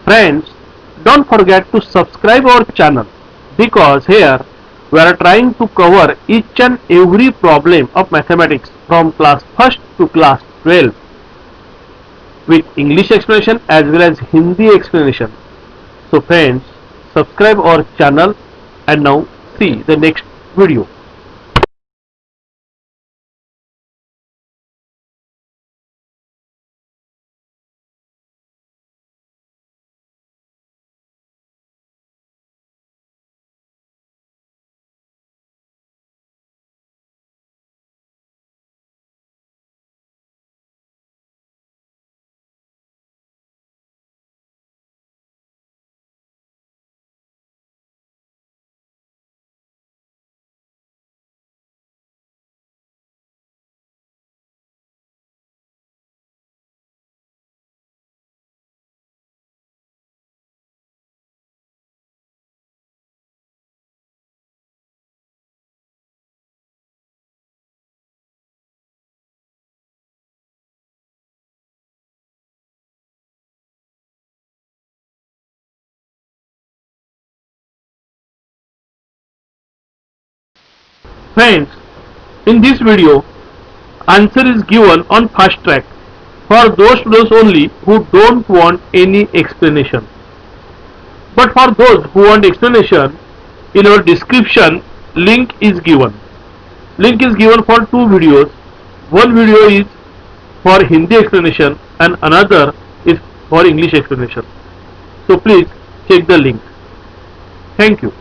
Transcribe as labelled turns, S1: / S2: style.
S1: Friends, don't forget to subscribe our channel because here we are trying to cover each and every problem of mathematics from class 1st to class 12 with English explanation as well as Hindi explanation. So friends, subscribe our channel and now see the next video. Friends, in this video, answer is given on fast track for those students only who don't want any explanation. But for those who want explanation, in our description, link is given. Link is given for two videos. One video is for Hindi explanation and another is for English explanation. So please check the link. Thank you.